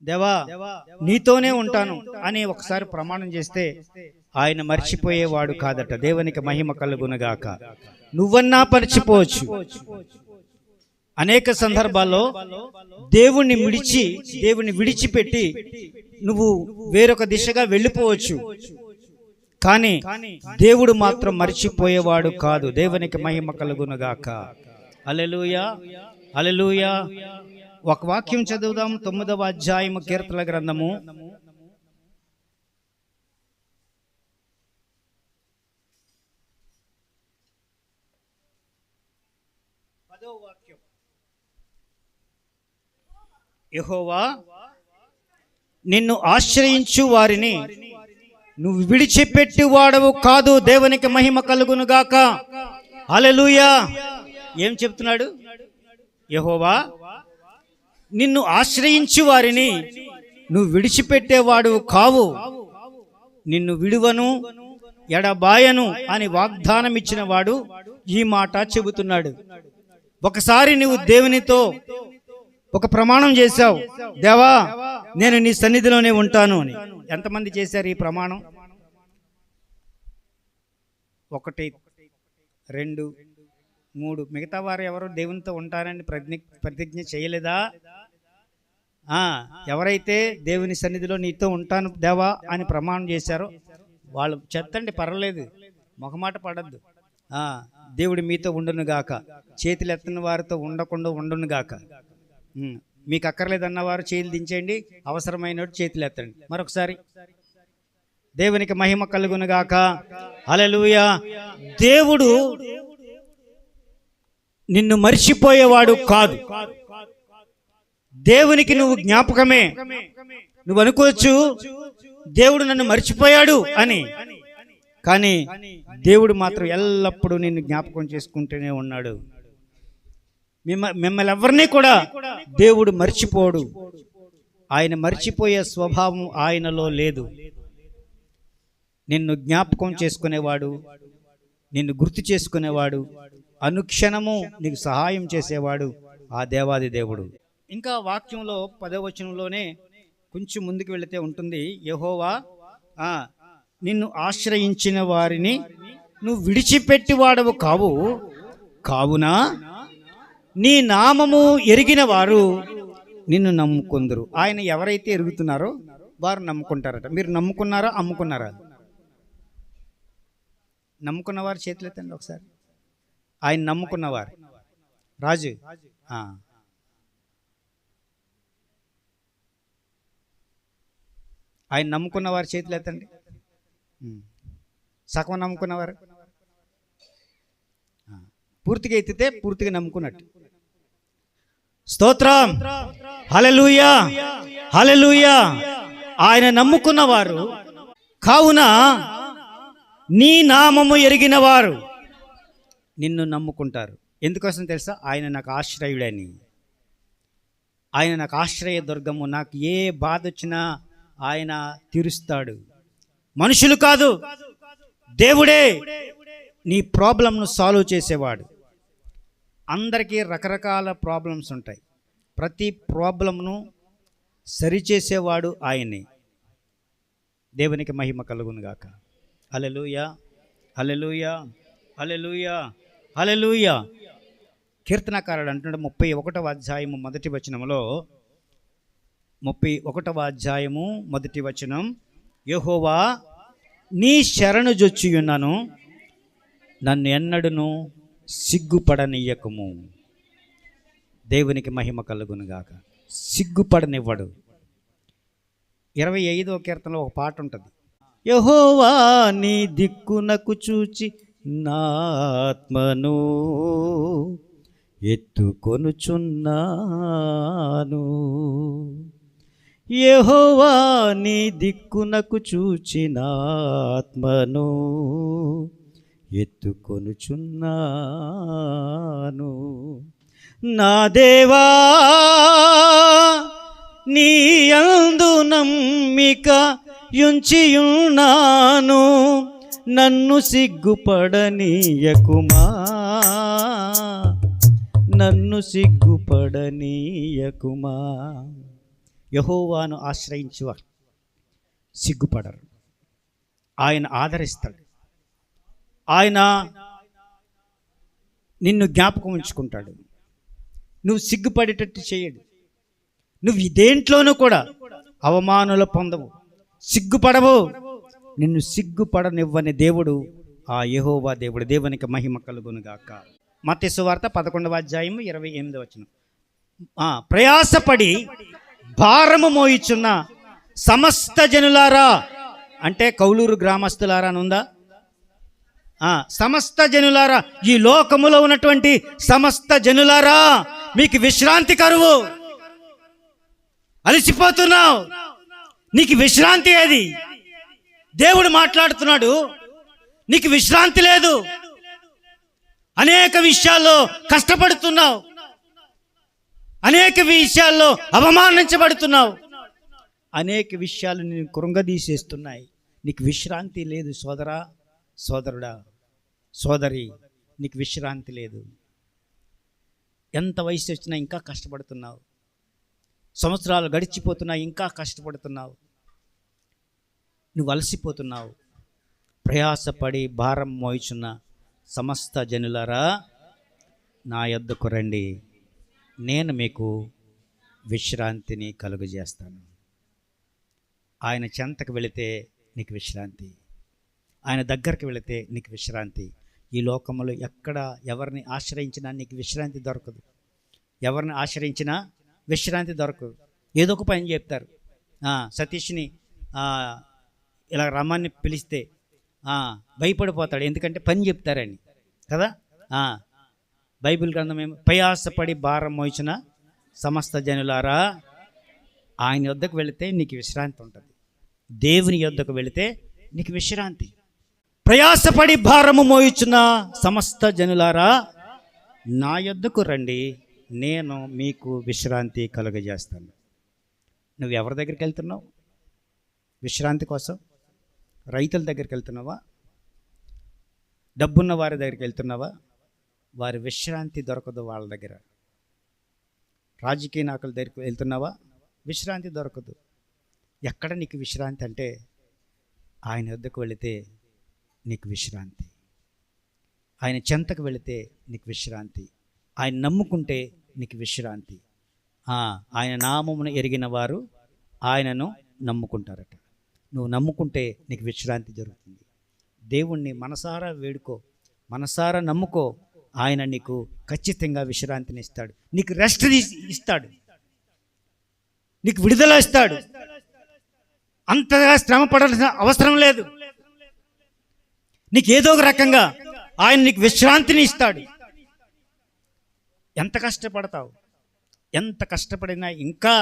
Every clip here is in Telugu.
దేవా నీతోనే ఉంటాను అని ఒకసారి ప్రమాణం చేస్తే ఆయన మర్చిపోయేవాడు కాదట. దేవునికి మహిమ కలుగునుగాక. నువ్వన్నా మర్చిపోవచ్చు. అనేక సందర్భాల్లో దేవుణ్ణి విడిచిపెట్టి నువ్వు వేరొక దిశగా వెళ్ళిపోవచ్చు, కానీ దేవుడు మాత్రం మర్చిపోయేవాడు కాదు. దేవునికి మహిమ కలుగునుగాక. హల్లెలూయా, హల్లెలూయా. ఒక వాక్యం చదువుదాం. 9వ అధ్యాయము కీర్తనల గ్రంథము 10వ వాక్యం. యెహోవా నిన్ను ఆశ్రయించు వారిని నువ్వు విడిచిపెట్టి వాడవు కాదు. దేవునికి మహిమ కలుగునుగాక. హల్లెలూయా. ఏం చెప్తున్నాడు? యెహోవా నిన్ను ఆశ్రయించు వారిని నువ్వు విడిచిపెట్టేవాడు కావు, నిన్ను విడువను ఎడబాయను అని వాగ్దానం ఇచ్చిన వాడు ఈ మాట చెబుతున్నాడు. ఒకసారి నువ్వు దేవునితో ఒక ప్రమాణం చేశావు, దేవా నేను నీ సన్నిధిలోనే ఉంటాను అని. ఎంతమంది చేశారు ఈ ప్రమాణం? 1, 2, 3. మిగతా వారు ఎవరు దేవునితో ఉంటారని ప్రతిజ్ఞ చేయలేదా? ఎవరైతే దేవుని సన్నిధిలో నీతో ఉంటాను దేవా అని ప్రమాణం చేశారో వాళ్ళు చెత్తండి, పర్వాలేదు, మొహమాట పడద్దు. దేవుడు మీతో ఉండునుగాక. చేతులు ఎత్తని వారితో ఉండకుండా ఉండునుగాక. మీకు అక్కర్లేదన్నవారు చేతులు దించేయండి, అవసరమైనట్టు చేతులు ఎత్తండి. మరొకసారి దేవునికి మహిమ కలుగునుగాక. హల్లెలూయా. దేవుడు నిన్ను మర్చిపోయేవాడు కాదు. దేవునికి నువ్వు జ్ఞాపకమే. నువ్వు అనుకోవచ్చు దేవుడు నన్ను మర్చిపోయాడు అని, కానీ దేవుడు మాత్రం ఎల్లప్పుడూ నిన్ను జ్ఞాపకం చేసుకుంటూనే ఉన్నాడు. మిమ్మల్ని ఎవరిని కూడా దేవుడు మర్చిపోడు. ఆయన మర్చిపోయే స్వభావం ఆయనలో లేదు. నిన్ను జ్ఞాపకం చేసుకునేవాడు, నిన్ను గుర్తు చేసుకునేవాడు, అనుక్షణము నీకు సహాయం చేసేవాడు ఆ దేవాది దేవుడు. ఇంకా వాక్యంలో 10వ వచనంలోనే కొంచెం ముందుకు వెళితే ఉంటుంది, యెహోవా నిన్ను ఆశ్రయించిన వారిని నువ్వు విడిచిపెట్టి వాడవు కావు, కావున నీ నామము ఎరిగిన వారు నిన్ను నమ్ముకుందరు. ఆయన ఎవరైతే ఎరుగుతున్నారో వారు నమ్ముకుంటారట. మీరు నమ్ముకున్నారా, అమ్ముకున్నారా? నమ్ముకున్నవారు చేతులు ఎత్తండి ఒకసారి. ఆయన నమ్ముకున్నవారు. రాజు ఆయన నమ్ముకున్నవారు చేతులు ఎత్తండి. సగం నమ్ముకున్నవారు పూర్తిగా ఎత్తితే పూర్తిగా నమ్ముకున్నట్టు. స్తోత్రం. హల్లెలూయా, హల్లెలూయా. ఆయన నమ్ముకున్నవారు కావున నీ నామము ఎరిగిన వారు నిన్ను నమ్ముకుంటారు. ఎందుకోసం తెలుసా? ఆయన నాకు ఆశ్రయుడని, ఆయన నాకు ఆశ్రయ దుర్గము. నాకు ఏ బాధ వచ్చినా ఆయన తీరుస్తాడు. మనుషులు కాదు, దేవుడే నీ ప్రాబ్లంను సాల్వ్ చేసేవాడు. అందరికీ రకరకాల ప్రాబ్లమ్స్ ఉంటాయి. ప్రతి ప్రాబ్లంను సరిచేసేవాడు ఆయనే. దేవునికి మహిమ కలుగునుగాక. హల్లెలూయా, హల్లెలూయా, హల్లెలూయా, హల్లెలూయా. కీర్తనకారుడు అంటున్నాడు 31వ అధ్యాయము మొదటి వచనంలో, 31వ అధ్యాయము మొదటి వచనం, యెహోవా నీ శరణు జొచ్చియున్నాను, నన్ను ఎన్నడును సిగ్గుపడనియ్యకుము. దేవునికి మహిమ కలుగునుగాక. సిగ్గుపడనివ్వడు. 25వ కీర్తనలో ఒక పాట ఉంటుంది, యెహోవా నీ దిక్కునకు చూచి నా ఆత్మను ఎత్తుకొనుచున్నాను. యెహోవా నీ దిక్కునకు చూచి నా ఆత్మను ఎత్తుకొనుచున్నాను. నా దేవా నీ యందు నమ్మిక యుంచియున్నాను, నన్ను సిగ్గుపడనీయకుమా, నన్ను సిగ్గుపడనీయకుమా. యెహోవాను ఆశ్రయించువారు సిగ్గుపడరు. ఆయన ఆదరిస్తాడు. ఆయన నిన్ను జ్ఞాపకం ఉంచుకుంటాడు. నువ్వు సిగ్గుపడేటట్టు చేయడు. నువ్వు దేంట్లోనూ కూడా అవమానాలు పొందవు, సిగ్గుపడవు. నిన్ను సిగ్గుపడనివ్వని దేవుడు ఆ యెహోవా దేవుడు. దేవునికి మహిమ కలుగునుగాక. మత్తయి సువార్త 11వ అధ్యాయము 28వ వచనం. ప్రయాసపడి భారము మోయిచున్న సమస్త జనులారా, అంటే కౌలూరు గ్రామస్తులారా అని ఉందా? సమస్త జనులారా, ఈ లోకములో ఉన్నటువంటి సమస్త జనులారా, మీకు విశ్రాంతి కరువు. అలసిపోతున్నావు, నీకు విశ్రాంతి ఏది? దేవుడు మాట్లాడుతున్నాడు, నీకు విశ్రాంతి లేదు. అనేక విషయాల్లో కష్టపడుతున్నావు, అనేక విషయాల్లో అవమానించబడుతున్నావు, అనేక విషయాలు నేను కృంగదీసేస్తున్నాయి. నీకు విశ్రాంతి లేదు సోదరా, సోదరుడా, సోదరి, నీకు విశ్రాంతి లేదు. ఎంత వయసు వచ్చినా ఇంకా కష్టపడుతున్నావు. సంవత్సరాలు గడిచిపోతున్నా ఇంకా కష్టపడుతున్నావు. నువ్వు అలసిపోతున్నావు. ప్రయాసపడి భారం మోయిచున్న సమస్త జనులారా, నా యొద్దకు రండి, నేను మీకు విశ్రాంతిని కలుగజేస్తాను. ఆయన చెంతకు వెళితే నీకు విశ్రాంతి, ఆయన దగ్గరికి వెళితే నీకు విశ్రాంతి. ఈ లోకంలో ఎక్కడ ఎవరిని ఆశ్రయించినా నీకు విశ్రాంతి దొరకదు. ఎవరిని ఆశ్రయించినా విశ్రాంతి దొరకదు. ఏదో ఒక పని చెప్తారు. సతీష్ని ఇలా రమ్మని పిలిస్తే భయపడిపోతాడు, ఎందుకంటే పని చెప్తారని కదా. బైబిల్ గ్రంథం ఏమో, ప్రయాసపడి భారం మోయించిన సమస్త జనులారా, ఆయన యొద్దకు వెళితే నీకు విశ్రాంతి ఉంటుంది. దేవుని యొద్దకు వెళితే నీకు విశ్రాంతి. ప్రయాసపడి భారము మోయించిన సమస్త జనులారా, నా యొద్దకు రండి, నేను మీకు విశ్రాంతి కలుగజేస్తాను. నువ్వు ఎవరి దగ్గరికి వెళ్తున్నావు విశ్రాంతి కోసం? రైతుల దగ్గరికి వెళ్తున్నావా? డబ్బున్న వారి దగ్గరికి వెళ్తున్నావా? వారి విశ్రాంతి దొరకదు వాళ్ళ దగ్గర. రాజకీయ నాయకుల దగ్గరికి వెళ్తున్నావా? విశ్రాంతి దొరకదు. ఎక్కడ నీకు విశ్రాంతి అంటే ఆయన వద్దకు వెళితే నీకు విశ్రాంతి. ఆయన చెంతకు వెళితే నీకు విశ్రాంతి. ఆయన నమ్ముకుంటే నీకు విశ్రాంతి. ఆయన నామమును ఎరిగిన వారు ఆయనను నమ్ముకుంటారట. నువ్వు నమ్ముకుంటే నీకు విశ్రాంతి జరుగుతుంది. దేవుణ్ణి మనసారా వేడుకో, మనసారా నమ్ముకో, ఆయన నీకు ఖచ్చితంగా విశ్రాంతిని ఇస్తాడు. నీకు రెస్ట్ ఇస్తాడు, నీకు విడుదల ఇస్తాడు. అంతగా శ్రమ పడాల్సిన అవసరం లేదు. నీకు ఏదో ఒక రకంగా ఆయన నీకు విశ్రాంతిని ఇస్తాడు. ఎంత కష్టపడతావు? ఎంత కష్టపడినా ఇంకా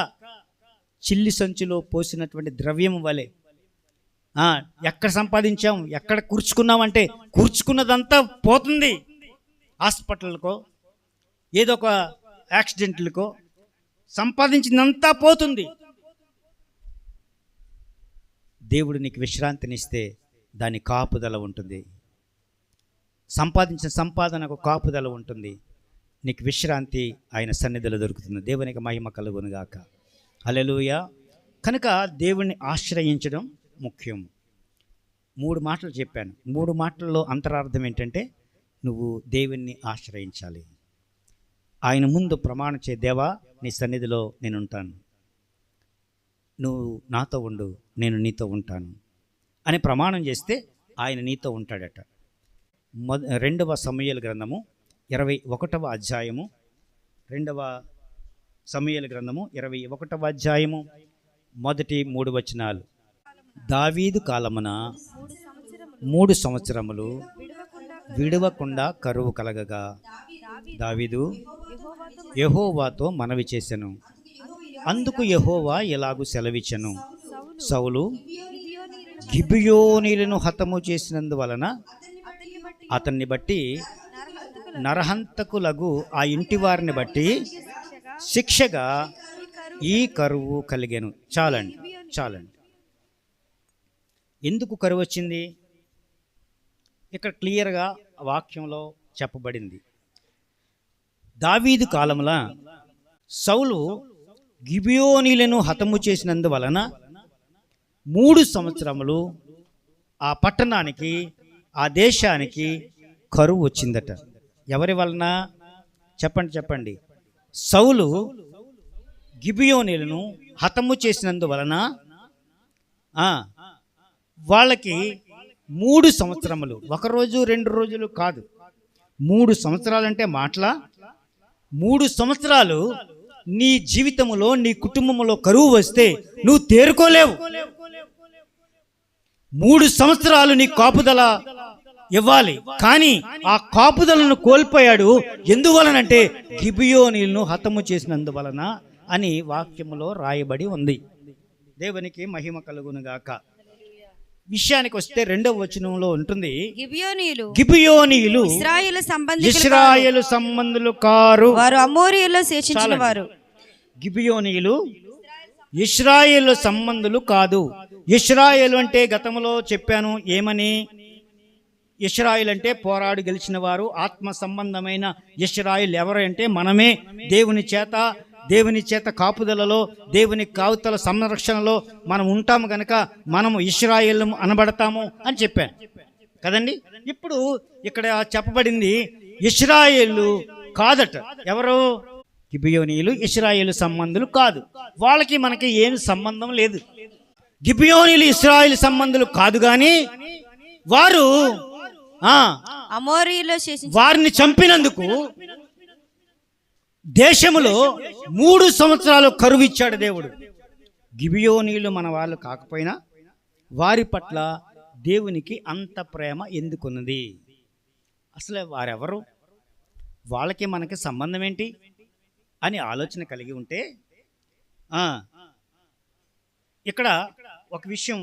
చిల్లి సంచిలో పోసినటువంటి ద్రవ్యం వలె. ఎక్కడ సంపాదించాం, ఎక్కడ కూర్చుకున్నామంటే కూర్చుకున్నదంతా పోతుంది. హాస్పిటల్కో ఏదో ఒక యాక్సిడెంట్లకో సంపాదించిందంతా పోతుంది. దేవుడు నీకు విశ్రాంతినిస్తే దాని కాపుదల ఉంటుంది. సంపాదించిన సంపాదనకు కాపుదల ఉంటుంది. నీకు విశ్రాంతి ఆయన సన్నిధిలో దొరుకుతుంది. దేవునికి మహిమ కలుగునుగాక. హల్లెలూయా. కనుక దేవుణ్ణి ఆశ్రయించడం ముఖ్యం. 3 మాటలు చెప్పాను. 3 మాటల్లో అంతరార్థం ఏంటంటే నువ్వు దేవుణ్ణి ఆశ్రయించాలి. ఆయన ముందు ప్రమాణం చే, దేవా నీ సన్నిధిలో నేను ఉంటాను, నువ్వు నాతో ఉండు, నేను నీతో ఉంటాను అని ప్రమాణం చేస్తే ఆయన నీతో ఉంటాడట. 2వ సమూయేలు గ్రంథము 21వ అధ్యాయము, 2వ సమూయేలు గ్రంథము 21వ అధ్యాయము మొదటి 3 వచనాలు. దావీదు కాలమున 3 సంవత్సరములు విడవకుండా కరువు కలగగా దావీదు యెహోవాతో మనవి చేసెను. అందుకు యెహోవా ఎలాగూ సెలవిచ్చెను, సౌలు గిబియోనీయులను హతము చేసినందువలన అతన్ని బట్టి నరహంతకులగు ఆ ఇంటి వారిని బట్టి శిక్షగా ఈ కరువు కలిగెను. చాలండి. ఎందుకు కరువు వచ్చింది? ఇక్కడ క్లియర్గా వాక్యంలో చెప్పబడింది. దావీదు కాలంలో సౌలు గిబియోనీలను హతము చేసినందువలన 3 సంవత్సరములు ఆ పట్టణానికి, ఆ దేశానికి కరువు వచ్చిందట. ఎవరి వలన? చెప్పండి. సౌలు గిబియోనీలను హతము చేసినందువలన వాళ్ళకి 3 సంవత్సరములు, 1 రోజు 2 రోజులు కాదు, 3 సంవత్సరాలు అంటే మాటలా? 3 సంవత్సరాలు నీ జీవితంలో, నీ కుటుంబంలో కరువు వస్తే నువ్వు తేరుకోలేవు. 3 సంవత్సరాలు నీ కాపుదల ఇవ్వాలి, కానీ ఆ కాపుదలను కోల్పోయాడు. ఎందువలనంటే గిబియోనీలను హతము చేసినందువలన అని వాక్యములో రాయబడి ఉంది. దేవునికి మహిమ కలుగునుగాక. విషయానికి వస్తే 2వ వచనంలో ఉంటుంది, గిబియోనీయులు ఇశ్రాయేలు సంబంధులు కారు, వారు అమోరీయుల్లో శేషించిన వారు. గిబియోనీయులు ఇశ్రాయేలు సంబంధులు కాదు. ఇశ్రాయేలు అంటే గతంలో చెప్పాను ఏమని? ఇశ్రాయేల్ అంటే పోరాడి గెలిచిన వారు. ఆత్మ సంబంధమైన ఇశ్రాయేల్ ఎవరు అంటే మనమే. దేవుని చేత కాపుదలలో, దేవుని కావుతల సంరక్షణలో మనం ఉంటాము గనక మనము ఇశ్రాయేల్ అనబడతాము అని చెప్పాను కదండి. ఇప్పుడు ఇక్కడ చెప్పబడింది ఇశ్రాయేలు కాదట. ఎవరు? గిబియోనీయులు ఇశ్రాయేలు సంబంధులు కాదు. వాళ్ళకి మనకి ఏమి సంబంధం లేదు. గిబియోనీయులు ఇశ్రాయేలు సంబంధులు కాదు, కానీ వారు వారిని చంపినందుకు దేశములో 3 సంవత్సరాలు కరువు ఇచ్చాడు దేవుడు. గిబియోనీయులు మన వాళ్ళు కాకపోయినా వారి పట్ల దేవునికి అంత ప్రేమ ఎందుకున్నది? అసలు వారెవరు? వాళ్ళకి మనకి సంబంధం ఏంటి అని ఆలోచన కలిగి ఉంటే ఇక్కడ ఒక విషయం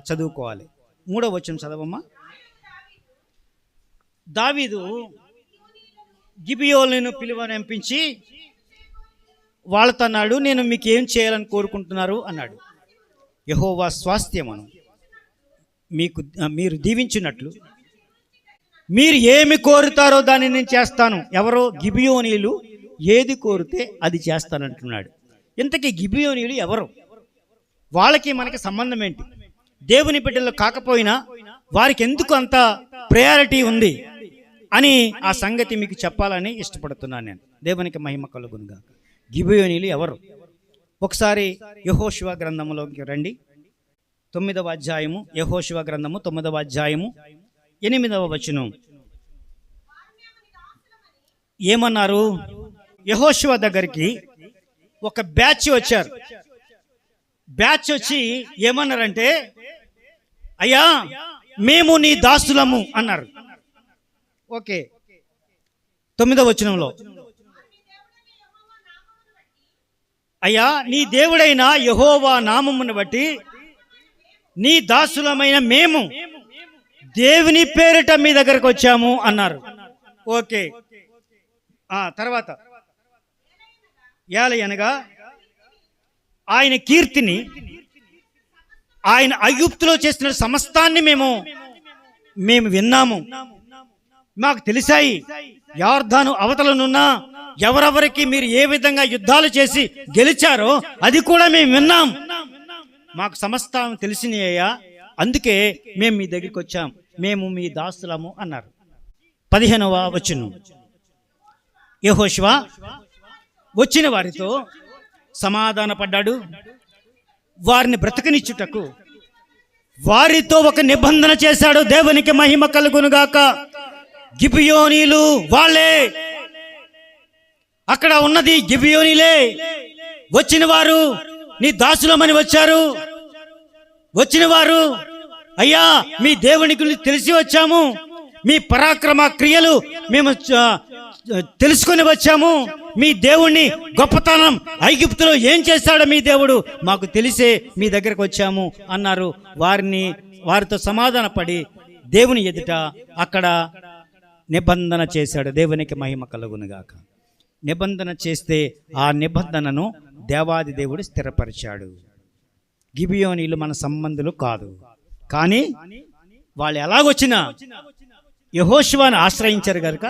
చదువుకోవాలి. 3వ వచనం చదవమ్మా. దావీదు గిబియోనులను పిలువనంపించి వాళ్ళతో అన్నాడు, నేను మీకు ఏం చేయాలని కోరుకుంటున్నారు అన్నాడు. యెహోవా స్వాస్థ్యమును మీరు దీవించినట్లు మీరు ఏమి కోరుతారో దాన్ని నేను చేస్తాను. ఎవరో? గిబియోనీయులు ఏది కోరితే అది చేస్తానంటున్నాడు. ఇంతకీ గిబియోనీయులు ఎవరు? వాళ్ళకి మనకి సంబంధం ఏంటి? దేవుని బిడ్డలు కాకపోయినా వారికి ఎందుకు అంత ప్రయారిటీ ఉంది అని ఆ సంగతి మీకు చెప్పాలని ఇష్టపడుతున్నాను నేను. దేవునికి మహిమ కలుగునుగా. గిబియోనీయులు ఎవరు? ఒకసారి యెహోషువ గ్రంథంలోకి రండి. 9వ అధ్యాయము, యెహోషువ గ్రంథము 9వ అధ్యాయము 8వ వచనం. ఏమన్నారు? యెహోషువ దగ్గరికి ఒక బ్యాచ్ వచ్చారు. బ్యాచ్ వచ్చి ఏమన్నారంటే, అయ్యా మేము నీ దాసులము అన్నారు. ఓకే, 9వ వచనంలో, అయ్యా నీ దేవుడైన యెహోవా నామమును బట్టి నీ దాసులమైన మేము దేవుని పేరిట మీ దగ్గరకు వచ్చాము అన్నారు. ఓకే, తర్వాత ఏలయనగా ఆయన కీర్తిని, ఆయన ఐగుప్తులో చేసిన సమస్తాన్ని మేము విన్నాము, మాకు తెలిసాయి. యొర్దాను అవతలనున్న ఎవరెవరికి మీరు ఏ విధంగా యుద్ధాలు చేసి గెలిచారో అది కూడా మేము విన్నాం. మాకు సమస్తం తెలిసినయ్యా, అందుకే మేము మీ దగ్గరికి వచ్చాం, మేము మీ దాసులము అన్నారు. 15వ వచనం. యెహోషువ వచ్చిన వారితో సమాధాన పడ్డాడు. వారిని బ్రతకనిచ్చుటకు వారితో ఒక నిబంధన చేశాడు. దేవునికి మహిమ కలుగునుగాక. గిబియోనీలు వాళ్ళే, అక్కడ ఉన్నది గిబియోనీలే. వచ్చిన వారు నీ దాసులమని వచ్చారు. వచ్చిన వారు, అయ్యా మీ దేవుని గురించి తెలిసి వచ్చాము, మీ పరాక్రమ క్రియలు మేము తెలుసుకొని వచ్చాము, మీ దేవుణ్ణి గొప్పతనం ఐగుప్తులో ఏం చేశాడో మీ దేవుడు మాకు తెలిసే మీ దగ్గరకు వచ్చాము అన్నారు. వారితో సమాధాన పడి దేవుని ఎదుట అక్కడ నిబంధన చేశాడు. దేవునికి మహిమ కలుగునుగాక. నిబంధన చేస్తే ఆ నిబంధనను దేవాది దేవుడు స్థిరపరిచాడు. గిబియోనీలు మన సంబంధులు కాదు, కానీ వాళ్ళు ఎలాగొచ్చినా యెహోషువను ఆశ్రయించారు కనుక,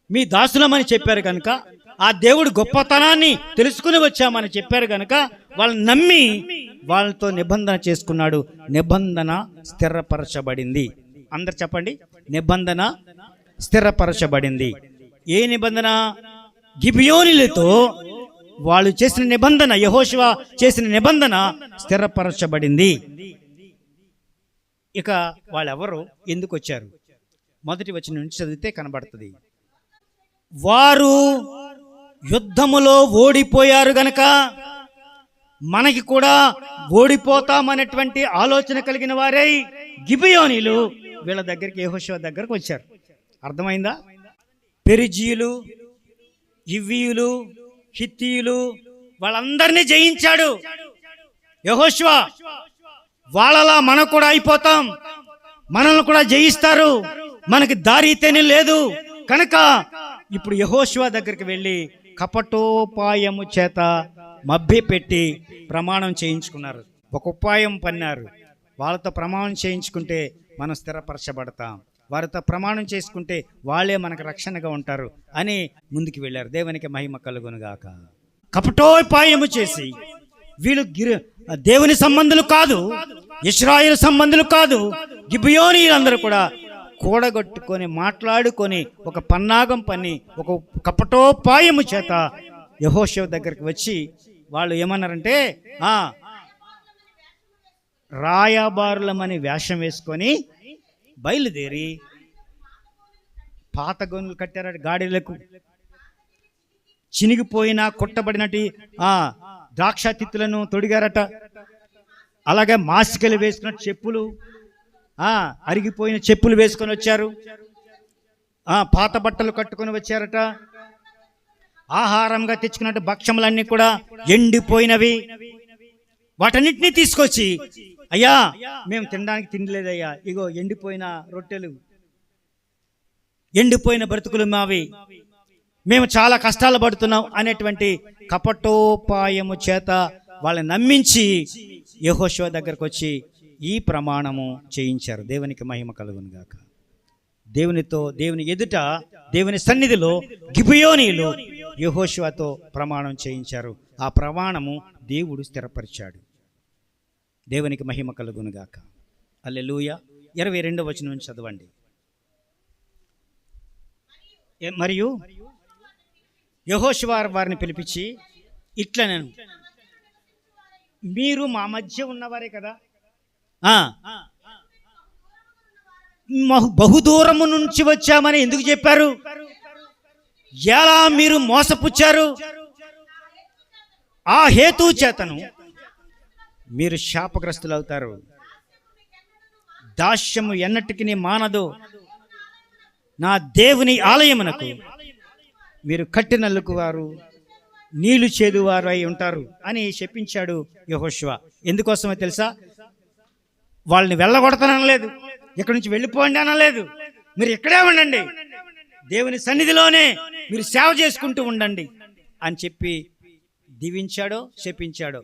మీ దాసులమని చెప్పారు కనుక ఆ దేవుడు గొప్పతనాన్ని తెలుసుకుని వచ్చామని చెప్పారు కనుక వాళ్ళని నమ్మి వాళ్ళతో నిబంధన చేసుకున్నాడు. నిబంధన స్థిరపరచబడింది. అందరు చెప్పండి, నిబంధన స్థిరపరచబడింది. ఏ నిబంధన? గిబియోనీలతో వాళ్ళు చేసిన నిబంధన, యెహోషువ చేసిన నిబంధన స్థిరపరచబడింది. ఇక వాళ్ళెవరు, ఎందుకు వచ్చారు? మొదటి వచనం నుంచి చదివితే కనబడుతుంది. వారు యుద్ధములో ఓడిపోయారు గనక మనకి కూడా ఓడిపోతామనేటువంటి ఆలోచన కలిగిన వారై గిబియోనీలు వీళ్ళ దగ్గరికి, యెహోషువ దగ్గరకు వచ్చారు. అర్థమైందా? పెరిజీయులు, హివ్వీయులు, హిత్తీయులు వాళ్ళందరినీ జయించాడు యెహోషువ. వాళ్ళలా మనం కూడా అయిపోతాం, మనల్ని కూడా జయిస్తారు, మనకి దారి తెని లేదు కనుక ఇప్పుడు యెహోషువ దగ్గరికి వెళ్ళి కపటోపాయము చేత మభ్యపెట్టి ప్రమాణం చేయించుకున్నారు. ఒక ఉపాయం పన్నారు. వాళ్ళతో ప్రమాణం చేయించుకుంటే మనం స్థిరపరచబడతాం, వారితో ప్రమాణం చేసుకుంటే వాళ్ళే మనకు రక్షణగా ఉంటారు అని ముందుకు వెళ్ళారు. దేవునికి మహిమ కలుగునుగాక. కపటోపాయము చేసి వీళ్ళు దేవుని సంబంధులు కాదు, ఇశ్రాయేలు సంబంధులు కాదు, గిబియోనీలందరూ కూడా కూడగొట్టుకొని మాట్లాడుకొని ఒక పన్నాగం పన్ని ఒక కపటోపాయము చేత యెహోషువ దగ్గరికి వచ్చి వాళ్ళు ఏమన్నారంటే, రాయబారులమని వేషం వేసుకొని బయలుదేరి పాత గొనులు కట్టారట, గాడిలకు చినిగిపోయిన కొట్టబడినటి ద్రాక్ష తిత్తులను తొడిగారట. అలాగే మాసికలు వేసుకున్న చెప్పులు, అరిగిపోయిన చెప్పులు వేసుకొని వచ్చారు. పాత బట్టలు కట్టుకొని వచ్చారట. ఆహారంగా తెచ్చుకున్నట్టు భక్ష్యములన్నీ కూడా ఎండిపోయినవి. వాటన్నిటినీ తీసుకొచ్చి, అయ్యా మేము తినడానికి తిండి లేదయ్యా, ఇగో ఎండిపోయిన రొట్టెలు, ఎండిపోయిన బ్రతుకులు మావి, మేము చాలా కష్టాలు పడుతున్నాం అనేటువంటి కపటోపాయము చేత వాళ్ళని నమ్మించి యెహోషువ దగ్గరకు వచ్చి ఈ ప్రమాణము చేయించారు. దేవునికి మహిమ కలుగును గాక. దేవునితో, దేవుని ఎదుట, దేవుని సన్నిధిలో గిబియోనీలు యెహోషువతో ప్రమాణం చేయించారు. ఆ ప్రమాణము దేవుడు స్థిరపరిచాడు. దేవునికి మహిమ కలుగును గాక. హల్లెలూయా. 22వ వచనం నుంచి చదవండి. మరియు యెహోషువ వారిని పిలిపించి ఇట్లా, నేను మీరు మా మధ్య ఉన్నవారే కదా, బహుదూరము నుంచి వచ్చామని ఎందుకు చెప్పారు? ఎలా మీరు మోసపుచ్చారు? ఆ హేతు చేతను మీరు శాపగ్రస్తులు అవుతారు. దాస్యము ఎన్నటికి మానదు. నా దేవుని ఆలయమునకు మీరు కట్టినల్లుకు వారు, నీళ్లు చేదువారు అయి ఉంటారు అని చెప్పించాడు యెహోషువ. ఎందుకోసమో తెలుసా? వాళ్ళని వెళ్ళగొడతానలేదు, ఇక్కడి నుంచి వెళ్ళిపోండి అనలేదు. మీరు ఇక్కడే ఉండండి, దేవుని సన్నిధిలోనే మీరు సేవ చేసుకుంటూ ఉండండి అని చెప్పి దీవించాడో శపించాడో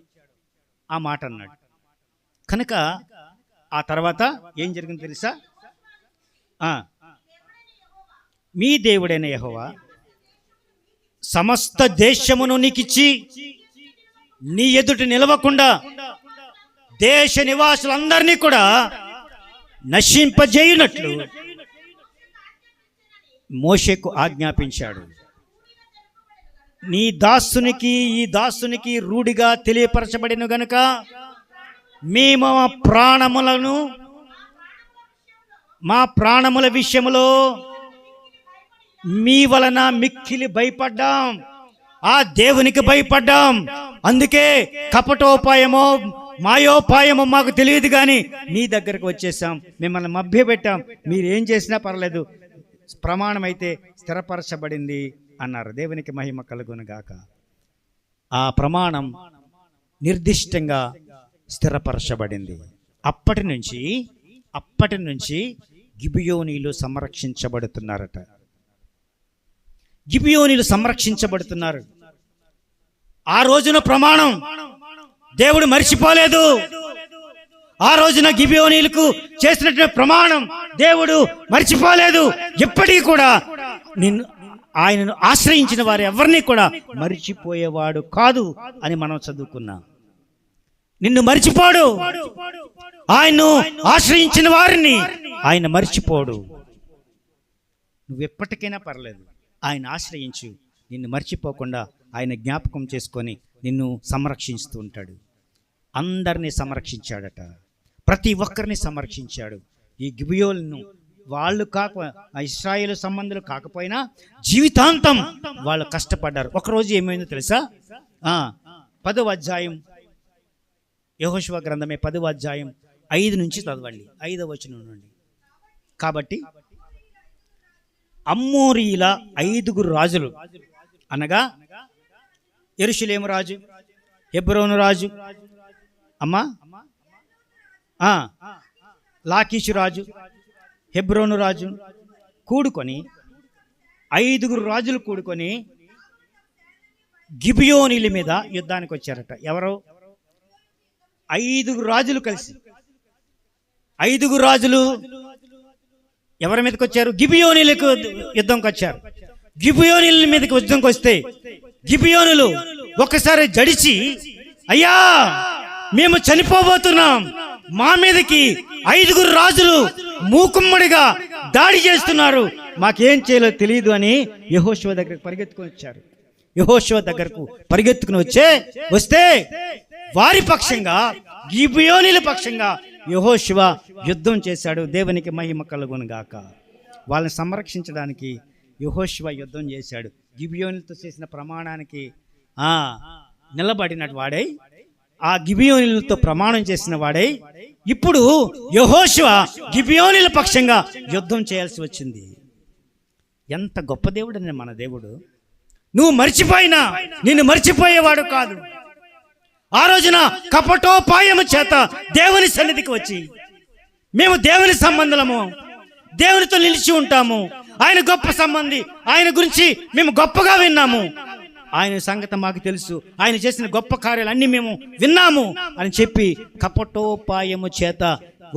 ఆ మాట అన్నాడు. కనుక ఆ తర్వాత ఏం జరిగింది తెలుసా? మీ దేవుడైన యెహోవా సమస్త దేశమును నీకిచ్చి నీ ఎదుట నిలవకుండా దేశ నివాసులందరినీ కూడా నశింపజేయునట్లు మోషేకు ఆజ్ఞాపించాడు. నీ దాసునికి, ఈ దాసునికి రూఢిగా తెలియపరచబడిన గనుక మేము మా ప్రాణముల విషయములో మీ వలన మిక్కిలి భయపడ్డాం, ఆ దేవునికి భయపడ్డాం. అందుకే కపటోపాయమో మాయోపాయమో మాకు తెలియదు కానీ నీ దగ్గరకు వచ్చేసాం, మిమ్మల్ని మభ్యపెట్టాం, మీరు ఏం చేసినా పర్లేదు, ప్రమాణం అయితే స్థిరపరచబడింది అన్నారు. దేవునికి మహిమ కలుగును గాక. ఆ ప్రమాణం నిర్దిష్టంగా స్థిరపరచబడింది. అప్పటి నుంచి గిబియోనీలు సంరక్షించబడుతున్నారట. గిబియోనీలు సంరక్షించబడుతున్నారు. ఆ రోజున ప్రమాణం దేవుడు మర్చిపోలేదు. ఆ రోజున గిబియోనీలకు చేసినటువంటి ప్రమాణం దేవుడు మర్చిపోలేదు. ఎప్పటికీ కూడా ఆయనను ఆశ్రయించిన వారు ఎవరిని కూడా మరిచిపోయేవాడు కాదు అని మనం చదువుకున్నాం. నిన్ను మరిచిపోడు. ఆయన్ను ఆశ్రయించిన వారిని ఆయన మరిచిపోడు. నువ్వు ఎప్పటికైనా పర్లేదు, ఆయన ఆశ్రయించు. నిన్ను మర్చిపోకుండా ఆయన జ్ఞాపకం చేసుకొని నిన్ను సంరక్షిస్తూ ఉంటాడు. అందరినీ సంరక్షించాడట, ప్రతి ఒక్కరిని సంరక్షించాడు. ఈ గిబియోలను వాళ్ళు ఇశ్రాయేలు సంబంధులు కాకపోయినా జీవితాంతం వాళ్ళు కష్టపడ్డారు. ఒకరోజు ఏమైందో తెలుసా? 10వ అధ్యాయం, యెహోషువ గ్రంథమే 10వ అధ్యాయం 5 నుంచి చదవండి, 5వ వచనం నుండి. కాబట్టి అమ్మోరీల 5 రాజులు అనగా యెరూషలేము రాజు, హెబ్రోను రాజు, లాకీషు రాజు, హెబ్రోను రాజు కూడుకొని 5 రాజులు కూడుకొని గిబియోనీల మీద యుద్ధానికి వచ్చారట. ఎవరో 5 రాజులు కలిసి. 5 రాజులు ఎవరి మీదకి వచ్చారు? గిబియోనీలకు యుద్ధంకి వచ్చారు. గిబియోనీల మీదకి యుద్ధంకి వస్తే గిబియోనులు ఒక్కసారి జడిచి, అయ్యా మేము చనిపోబోతున్నాం, మా మీదకి 5 రాజులు మూకుమ్మడిగా దాడి చేస్తున్నారు, మాకేం చేయాలో తెలియదు అని యెహోషువ దగ్గరకు పరిగెత్తుకొని వచ్చారు. యెహోషువ దగ్గరకు పరిగెత్తుకుని వస్తే వారి పక్షంగా, గిబియోనీల పక్షంగా యెహోషువ యుద్ధం చేశాడు. దేవునికి మహిమ కలుగును గాక. వాళ్ళని సంరక్షించడానికి యెహోషువ యుద్ధం చేశాడు. గిబియోనులతో చేసిన ప్రమాణానికి నిలబడినట్టు వాడై, ఆ గిబియోనులతో ప్రమాణం చేసిన వాడై, ఇప్పుడు యెహోషువ గిబియోనుల పక్షంగా యుద్ధం చేయాల్సి వచ్చింది. ఎంత గొప్ప దేవుడని మన దేవుడు. నువ్వు మర్చిపోయినా నిన్ను మర్చిపోయేవాడు కాదు. ఆ రోజున కపటోపాయము చేత దేవుని సన్నిధికి వచ్చి, మేము దేవుని సంబంధులము, దేవునితో నిలిచి ఉంటాము, ఆయన గొప్ప సంబంధి, ఆయన గురించి మేము గొప్పగా విన్నాము, ఆయన సంగతి మాకు తెలుసు, ఆయన చేసిన గొప్ప కార్యాలన్నీ మేము విన్నాము అని చెప్పి కపటోపాయము చేత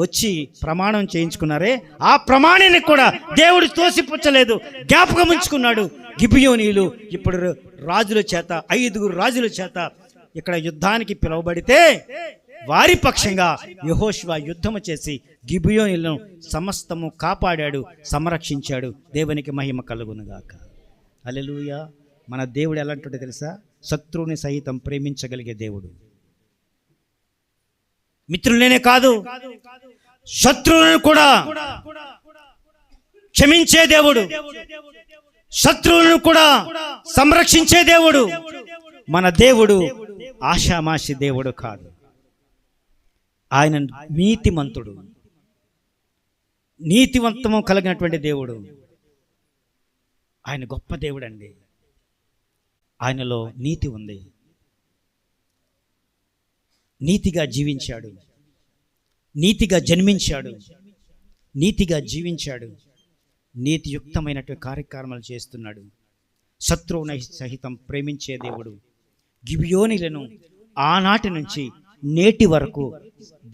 వచ్చి ప్రమాణం చేయించుకున్నారే, ఆ ప్రమాణాన్ని కూడా దేవుడు తోసిపుచ్చలేదు, జ్ఞాపకం ఉంచుకున్నాడు. గిబియోనీలు ఇప్పుడు రాజుల చేత, 5 రాజుల చేత ఇక్కడ యుద్ధానికి పిలువబడితే వారి పక్షంగా యెహోషువ యుద్ధము చేసి గిబియోనీలను సమస్తము కాపాడాడు, సంరక్షించాడు. దేవునికి మహిమ కలుగునుగాక. హల్లెలూయా. మన దేవుడు ఎలాంటి తెలుసా? శత్రువుని సహితం ప్రేమించగలిగే దేవుడు. మిత్రులనే కాదు, శత్రువులను కూడా క్షమించే దేవుడు, శత్రువులను కూడా సంరక్షించే దేవుడు. మన దేవుడు ఆషామాషి దేవుడు కాదు. ఆయన నీతిమంతుడు, నీతివంతము కలిగినటువంటి దేవుడు. ఆయన గొప్ప దేవుడు అండి. ఆయనలో నీతి ఉంది. నీతిగా జీవించాడు, నీతిగా జన్మించాడు, నీతిగా జీవించాడు, నీతియుక్తమైనటువంటి కార్యక్రమాలు చేస్తున్నాడు. శత్రువుని సహితం ప్రేమించే దేవుడు. గిబియోనీలను ఆనాటి నుంచి నేటి వరకు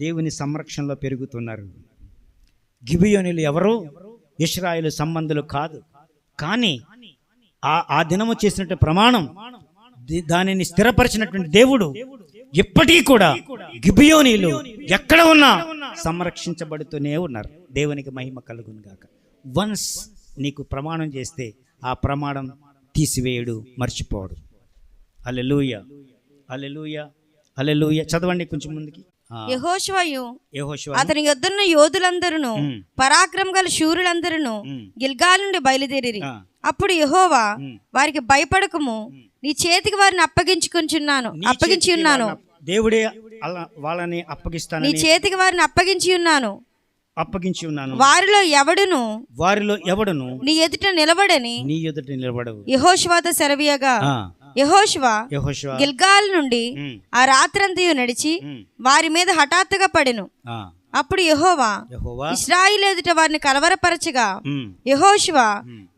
దేవుని సంరక్షణలో పెరుగుతున్నారు. గిబియోనీలు ఎవరు? ఇశ్రాయేలు సంబంధులు కాదు. కానీ ఆ దినము చేసినట్టు ప్రమాణం, దానిని స్థిరపరిచినటువంటి దేవుడు ఇప్పటికీ కూడా గిబియోనీలు ఎక్కడ ఉన్నా సంరక్షించబడుతూనే ఉన్నారు. దేవునికి మహిమ కలుగును గాక. వన్స్ నీకు ప్రమాణం చేస్తే ఆ ప్రమాణం తీసివేయడు, మర్చిపోడు. హల్లెలూయా, హల్లెలూయా, హల్లెలూయా. చదవండి కొంచెం ముందుకి. యెహోషువయు అతని యొద్దన్న యోధులందరూ పరాక్రమ గల శూరులందరూ గిల్గాల్ నుండి బయలుదేరి, అప్పుడు యెహోవా వారికి భయపడకము, నీ చేతికి వారిని అప్పగించి ఉన్నాను. దేవుడే వాళ్ళని అప్పగిస్తాను, నీ చేతికి వారిని అప్పగించి ఉన్నాను. వారిలో ఎవడును నీ ఎదుట నిలబడవు. యెహోషువతో సెలవీయగా యెహోషువ గిల్గాల్ నుండి ఆ రాత్రంతయు నడిచి వారి మీద హఠాత్తుగా పడెను. అప్పుడు యెహోవా ఇశ్రాయేలు ఎదుట వారిని కలవరపరచగా యెహోషువ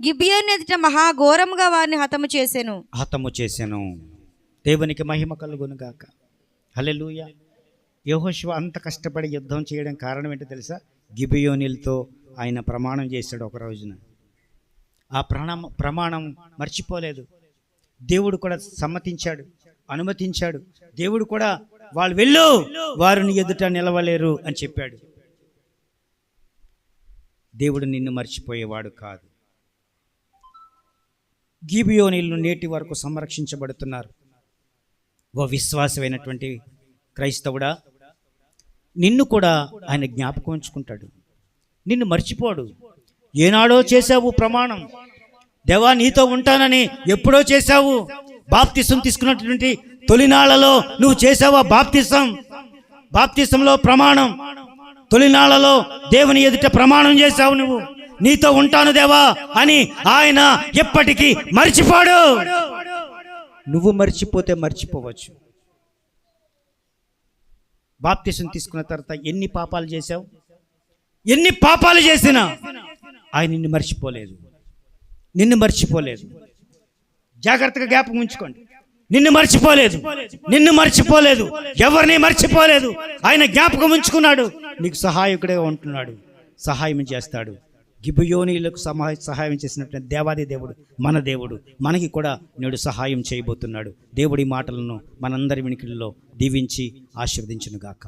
గిబియోను ఎదుట మహాఘోరముగా వారిని హతము చేసెను. దేవునికి మహిమ కలుగును గాక. హల్లెలూయా. యెహోషువ అంత కష్టపడి యుద్ధం చేయడం కారణం ఏంటో తెలుసా? గిబియోనీలతో ఆయన ప్రమాణం చేశాడు ఒక రోజున. ఆ ప్రమాణం మర్చిపోలేదు. దేవుడు కూడా సమ్మతించాడు, అనుమతించాడు. దేవుడు కూడా వాళ్ళు వెళ్ళు, వారిని ఎదుట నిలవలేరు అని చెప్పాడు. దేవుడు నిన్ను మర్చిపోయేవాడు కాదు. గిబియోనీయులు నేటి వరకు సంరక్షించబడుతున్నారు. ఓ విశ్వాసమైనటువంటి క్రైస్తవుడా, నిన్ను కూడా ఆయన జ్ఞాపకం ఉంచుకుంటాడు, నిన్ను మర్చిపోడు. ఏనాడో చేశావు ప్రమాణం, దేవా నీతో ఉంటానని ఎప్పుడో చేశావు. బాప్తిసం తీసుకున్నటువంటి తొలినాళ్లలో నువ్వు చేసావా బాప్తిసంలో ప్రమాణం, తొలినాళ్లలో దేవుని ఎదుట ప్రమాణం చేశావు. నువ్వు నీతో ఉంటాను దేవా అని ఆయన ఎప్పటికీ మర్చిపోడు. నువ్వు మర్చిపోతే మర్చిపోవచ్చు. బాప్తిసం తీసుకున్న తర్వాత ఎన్ని పాపాలు చేశావు, ఎన్ని పాపాలు చేసినా ఆయన నిన్ను మర్చిపోలేదు. జాగ్రత్తగా జ్ఞాపకం ఉంచుకోండి. నిన్ను మర్చిపోలేదు, ఎవరిని మర్చిపోలేదు. ఆయన జ్ఞాపకం ఉంచుకున్నాడు, నీకు సహాయకుడే ఉంటున్నాడు, సహాయం చేస్తాడు. గిబియోనీయులకు సహాయం చేసినటువంటి దేవాది దేవుడు మన దేవుడు మనకి కూడా నేడు సహాయం చేయబోతున్నాడు. దేవుడి మాటలను మనందరి వినికిడిలో దీవించి ఆశీర్వదించునుగాక.